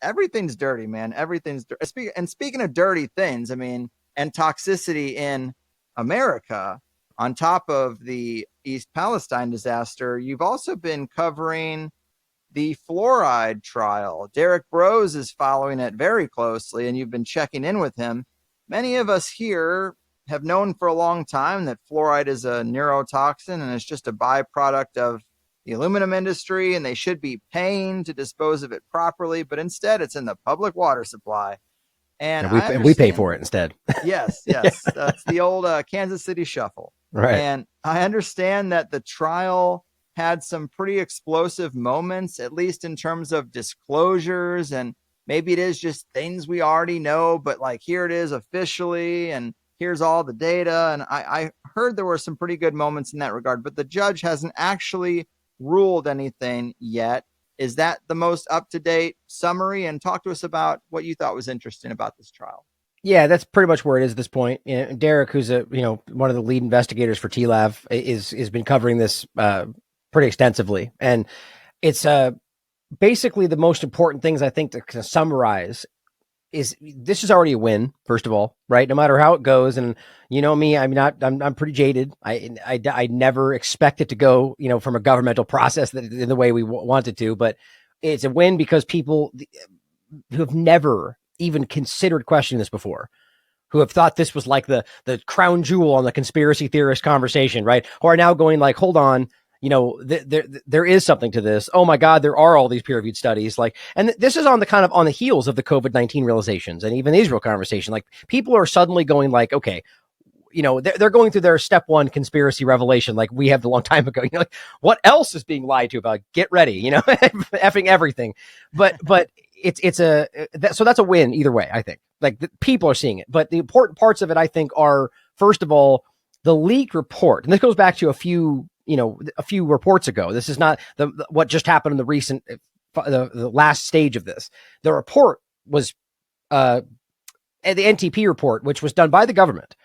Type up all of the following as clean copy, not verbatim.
everything's dirty, man. Everything's dirty. And speaking of dirty things, I mean, and toxicity in America, on top of the East Palestine disaster, you've also been covering the fluoride trial. Derek Brose is following it very closely, and you've been checking in with him. Many of us here have known for a long time that fluoride is a neurotoxin and it's just a byproduct of the aluminum industry, and they should be paying to dispose of it properly, but instead it's in the public water supply. And we pay for it instead. Yes. That's the old Kansas City shuffle. Right. And I understand that the trial had some pretty explosive moments, at least in terms of disclosures, and maybe it is just things we already know, but like here it is officially, and here's all the data. And I heard there were some pretty good moments in that regard, but the judge hasn't actually ruled anything yet. Is that the most up-to-date summary? And talk to us about what you thought was interesting about this trial. Yeah, that's pretty much where it is at this point. Derek, who's one of the lead investigators for TLAV, has been covering this pretty extensively, and it's basically the most important things I think to kind of summarize is this is already a win, first of all, right? No matter how it goes, and you know me, I'm pretty jaded. I never expect it to go, from a governmental process in the way we wanted to, but it's a win because people who have never even considered questioning this before, who have thought this was like the crown jewel on the conspiracy theorist conversation, right? Who are now going like, hold on, there is something to this. Oh my God, there are all these peer-reviewed studies. And this is on the heels of the COVID-19 realizations and even the Israel conversation. Like, people are suddenly going like, okay, they're going through their step one conspiracy revelation, like we have a long time ago. Like, what else is being lied to about? Get ready, effing everything. But so that's a win either way. I think people are seeing it, but the important parts of it, I think, are first of all the leak report, and this goes back to a few reports ago. This is not what just happened in the recent, the last stage of this. The report was the NTP report, which was done by the government,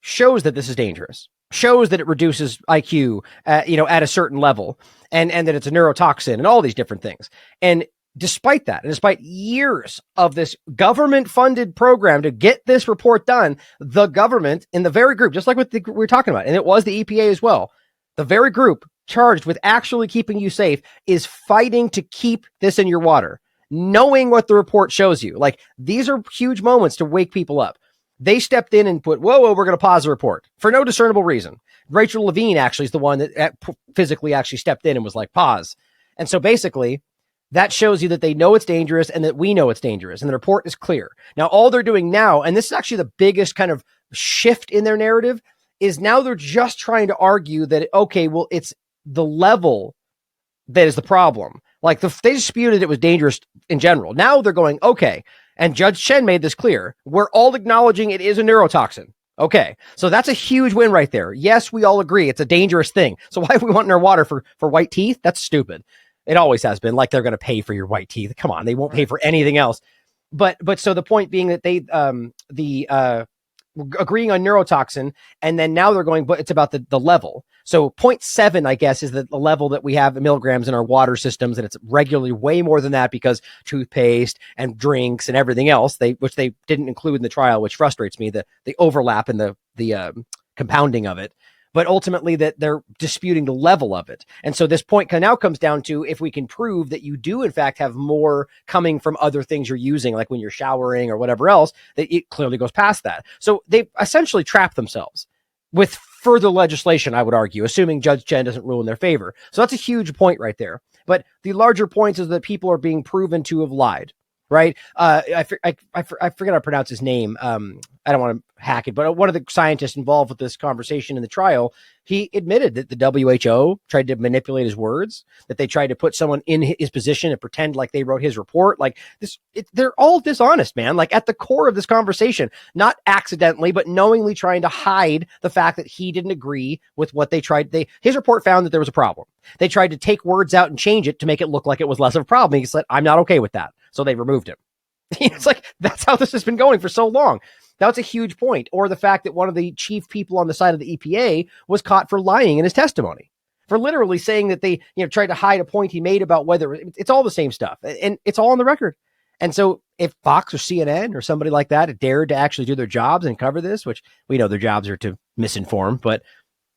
shows that this is dangerous, shows that it reduces IQ, at a certain level, and that it's a neurotoxin and all these different things. And despite that, and despite years of this government-funded program to get this report done, the government in the very group, just like what we were talking about, and it was the EPA as well, the very group charged with actually keeping you safe is fighting to keep this in your water, knowing what the report shows you. Like, these are huge moments to wake people up. They stepped in and put, whoa, we're going to pause the report for no discernible reason. Rachel Levine actually is the one that physically actually stepped in and was like, pause. And so basically, that shows you that they know it's dangerous and that we know it's dangerous, and the report is clear. Now, all they're doing now, and this is actually the biggest kind of shift in their narrative, is now they're just trying to argue that, okay, well, it's the level that is the problem. Like, they disputed it was dangerous in general. Now they're going, okay, and Judge Chen made this clear. We're all acknowledging it is a neurotoxin. Okay, so that's a huge win right there. Yes, we all agree it's a dangerous thing. So why do we want in our water for white teeth? That's stupid. It always has been. Like, they're going to pay for your white teeth. Come on, they won't pay for anything else. But so the point being that they agreeing on neurotoxin, and then now they're going, but it's about the level. So 0.7, I guess, is the level that we have in milligrams in our water systems, and it's regularly way more than that because toothpaste and drinks and everything else, which they didn't include in the trial, which frustrates me, the overlap in the compounding of it. But ultimately that they're disputing the level of it. And so this point now comes down to, if we can prove that you do in fact have more coming from other things you're using, like when you're showering or whatever else, that it clearly goes past that. So they've essentially trapped themselves with further legislation, I would argue, assuming Judge Chen doesn't rule in their favor. So that's a huge point right there. But the larger point is that people are being proven to have lied. Right. I forget how to pronounce his name. I don't want to hack it, but one of the scientists involved with this conversation in the trial, he admitted that the WHO tried to manipulate his words, that they tried to put someone in his position and pretend like they wrote his report. Like this, they're all dishonest, man. Like, at the core of this conversation, not accidentally, but knowingly trying to hide the fact that he didn't agree with what they tried. His report found that there was a problem. They tried to take words out and change it to make it look like it was less of a problem. He said, I'm not okay with that. So they removed him. It's like, that's how this has been going for so long. That's a huge point. Or the fact that one of the chief people on the side of the EPA was caught for lying in his testimony, for literally saying that they tried to hide a point he made about whether it's all the same stuff, and it's all on the record. And so if Fox or CNN or somebody like that dared to actually do their jobs and cover this, which we know their jobs are to misinform, but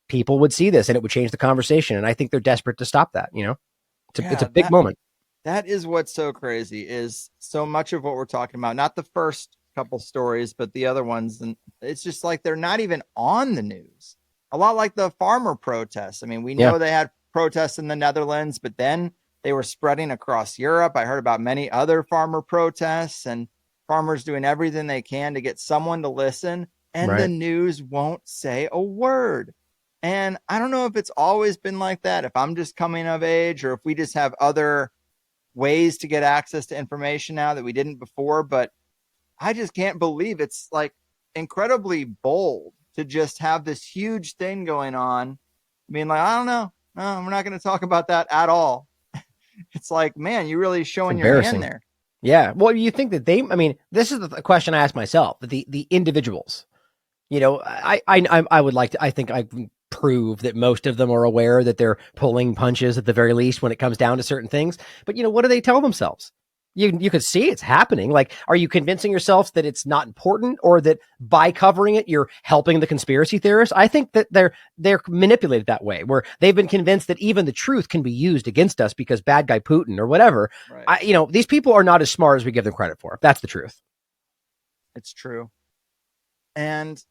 people would see this and it would change the conversation. And I think they're desperate to stop that. It's a big moment. That is what's so crazy, is so much of what we're talking about, not the first couple stories, but the other ones. And it's just like, they're not even on the news. A lot like the farmer protests. I mean, we know they had protests in the Netherlands, but then they were spreading across Europe. I heard about many other farmer protests and farmers doing everything they can to get someone to listen. And the news won't say a word. And I don't know if it's always been like that, if I'm just coming of age, or if we just have other ways to get access to information now that we didn't before. But I just can't believe it's like incredibly bold to just have this huge thing going on. I mean, like, I don't know. No, we're not going to talk about that at all. It's like, man, you're really showing your hand there. Yeah. Well, you think that this is the question I ask myself, the individuals, I would like to, I think I can prove that most of them are aware that they're pulling punches at the very least when it comes down to certain things. But what do they tell themselves? You could see it's happening. Like, are you convincing yourself that it's not important, or that by covering it, you're helping the conspiracy theorists? I think that they're manipulated that way, where they've been convinced that even the truth can be used against us because bad guy Putin or whatever. Right. These people are not as smart as we give them credit for. That's the truth. It's true. And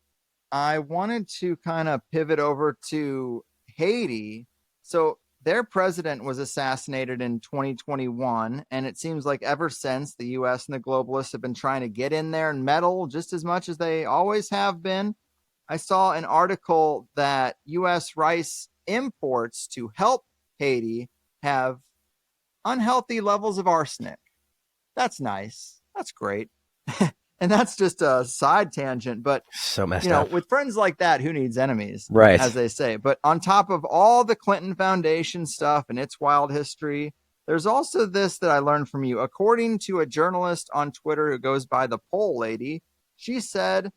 I wanted to kind of pivot over to Haiti. So their president was assassinated in 2021, and it seems like ever since, the U.S. and the globalists have been trying to get in there and meddle just as much as they always have been. I saw an article that U.S. rice imports to help Haiti have unhealthy levels of arsenic. That's nice. That's great. And that's just a side tangent, but so messed up. With friends like that, who needs enemies? Right. As they say. But on top of all the Clinton Foundation stuff and its wild history, there's also this that I learned from you. According to a journalist on Twitter who goes by the Pole Lady, she said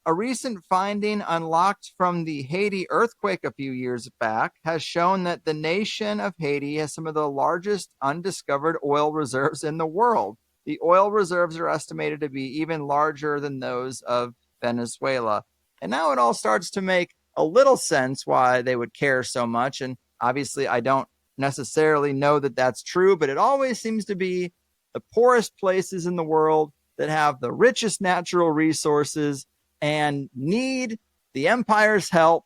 a recent finding unlocked from the Haiti earthquake a few years back has shown that the nation of Haiti has some of the largest undiscovered oil reserves in the world. The oil reserves are estimated to be even larger than those of Venezuela. And now it all starts to make a little sense why they would care so much. And obviously, I don't necessarily know that that's true, but it always seems to be the poorest places in the world that have the richest natural resources and need the empire's help.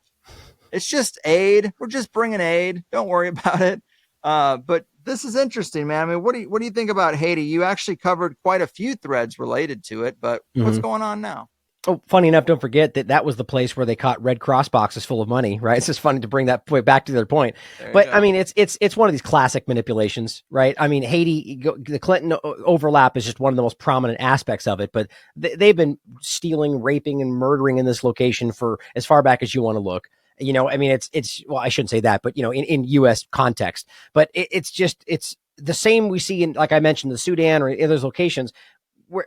It's just aid. We're just bringing aid. Don't worry about it. But this is interesting, man. I mean, what do you think about Haiti? You actually covered quite a few threads related to it, but what's going on now? Oh, funny enough, don't forget that was the place where they caught Red Cross boxes full of money, right? It's just funny to bring that point back to their point. But I mean, it's one of these classic manipulations, right? I mean, Haiti, the Clinton overlap is just one of the most prominent aspects of it, but they've been stealing, raping, and murdering in this location for as far back as you want to look. I mean, it's well, I shouldn't say that, but in U.S. context, but it's the same we see in, like I mentioned, the Sudan or in those locations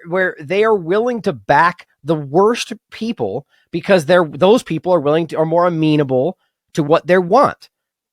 where they are willing to back the worst people because those people are more amenable to what they want.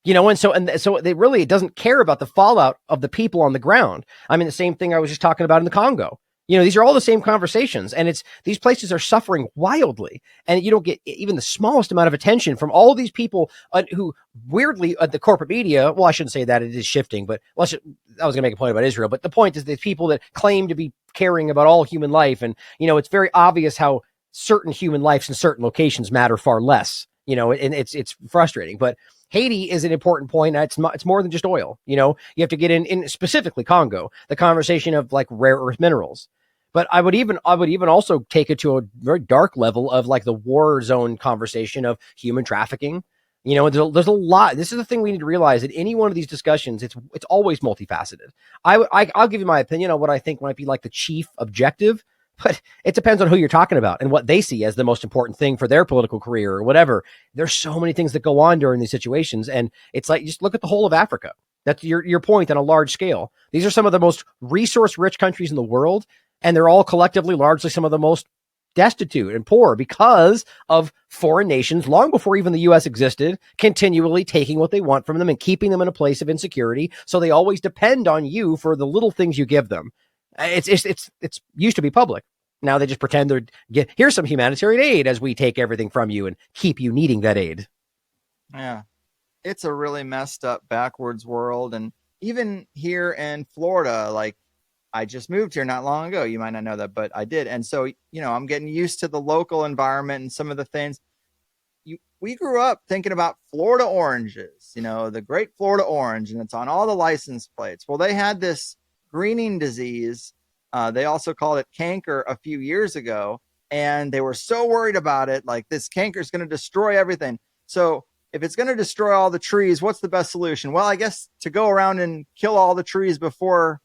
And so it doesn't care about the fallout of the people on the ground. I mean, the same thing I was just talking about in the Congo. These are all the same conversations, and these places are suffering wildly, and you don't get even the smallest amount of attention from all these people who weirdly the corporate media. Well, I shouldn't say that, it is shifting, but I was going to make a point about Israel. But the point is the people that claim to be caring about all human life, and it's very obvious how certain human lives in certain locations matter far less. And it's frustrating, but Haiti is an important point. It's more than just oil. You have to get in specifically Congo, the conversation of like rare earth minerals. But I would even also take it to a very dark level of like the war zone conversation of human trafficking. There's a lot. This is the thing we need to realize, that any one of these discussions, it's always multifaceted. I'll give you my opinion on what I think might be like the chief objective, but it depends on who you're talking about and what they see as the most important thing for their political career or whatever. There's so many things that go on during these situations. And it's like, just look at the whole of Africa. That's your point on a large scale. These are some of the most resource rich countries in the world. And they're all collectively largely some of the most destitute and poor because of foreign nations, long before even the U.S. existed, continually taking what they want from them and keeping them in a place of insecurity. So they always depend on you for the little things you give them. It's used to be public. Now they just pretend here's some humanitarian aid as we take everything from you and keep you needing that aid. Yeah. It's a really messed up backwards world. And even here in Florida, like I just moved here not long ago. You might not know that, but I did. And so, I'm getting used to the local environment and some of the things. We grew up thinking about Florida oranges, the great Florida orange, and it's on all the license plates. Well, they had this greening disease. They also called it canker a few years ago, and they were so worried about it. Like, this canker is going to destroy everything. So if it's going to destroy all the trees, what's the best solution? Well, I guess to go around and kill all the trees before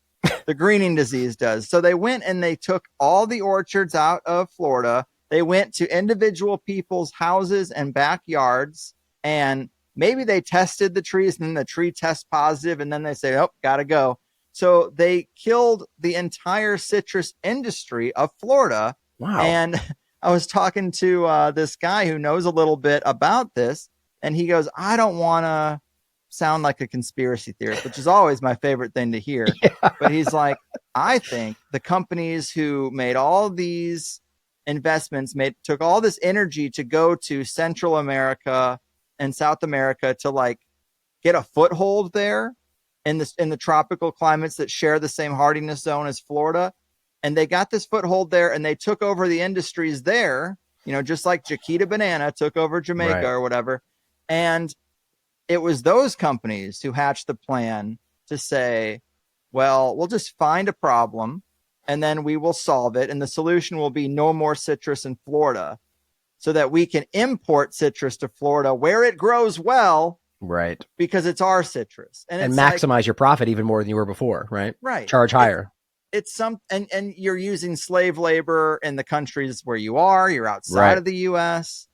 the greening disease does. So they went and they took all the orchards out of Florida. They went to individual people's houses and backyards, and maybe they tested the trees, and then the tree tests positive, and then they say, oh, gotta go. So they killed the entire citrus industry of Florida. Wow. And I was talking to this guy who knows a little bit about this, and he goes, I don't want to sound like a conspiracy theorist, which is always my favorite thing to hear. Yeah. But he's like, I think the companies who made all these investments took all this energy to go to Central America and South America to like get a foothold there in the tropical climates that share the same hardiness zone as Florida. And they got this foothold there, and they took over the industries there, just like Chiquita Banana took over Jamaica or whatever. And it was those companies who hatched the plan to say, well, we'll just find a problem and then we will solve it. And the solution will be no more citrus in Florida, so that we can import citrus to Florida where it grows well. Right. Because it's our citrus. And maximize your profit even more than you were before, right? Right. Charge higher. It's and you're using slave labor in the countries where you're outside of the US.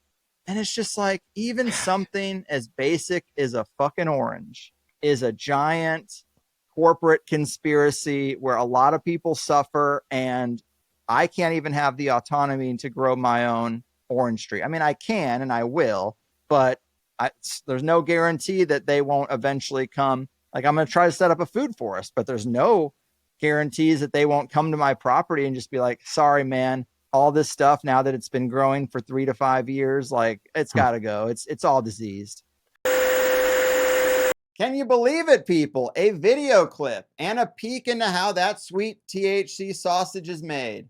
And it's just like, even something as basic as a fucking orange is a giant corporate conspiracy where a lot of people suffer, and I can't even have the autonomy to grow my own orange tree. I mean, I can and I will, but there's no guarantee that they won't eventually come. Like, I'm going to try to set up a food forest, but there's no guarantees that they won't come to my property and just be like, sorry, man, all this stuff, now that it's been growing for 3 to 5 years, like, it's got to go. It's all diseased. Can you believe it, people? A video clip and a peek into how that sweet THC sausage is made.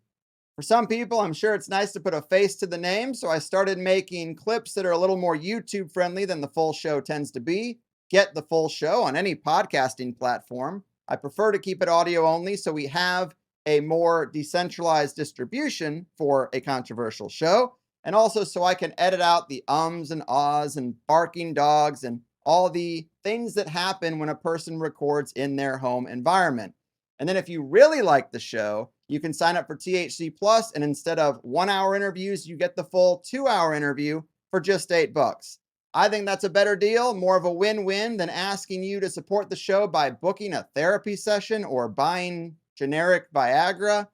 For some people, I'm sure it's nice to put a face to the name, so I started making clips that are a little more YouTube friendly than the full show tends to be. Get the full show on any podcasting platform. I prefer to keep it audio only, so we have a more decentralized distribution for a controversial show, and also so I can edit out the ums and ahs and barking dogs and all the things that happen when a person records in their home environment. And then if you really like the show, you can sign up for THC Plus, and instead of 1 hour interviews, you get the full 2 hour interview for just $8. I think that's a better deal, more of a win-win than asking you to support the show by booking a therapy session or buying generic Viagra.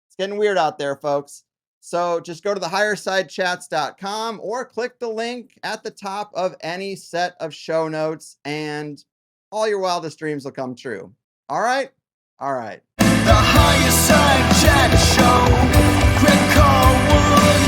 It's getting weird out there, folks. So just go to the highersidechats.com or click the link at the top of any set of show notes, and all your wildest dreams will come true. All right? All right. The Higherside Chat Show. Quick call,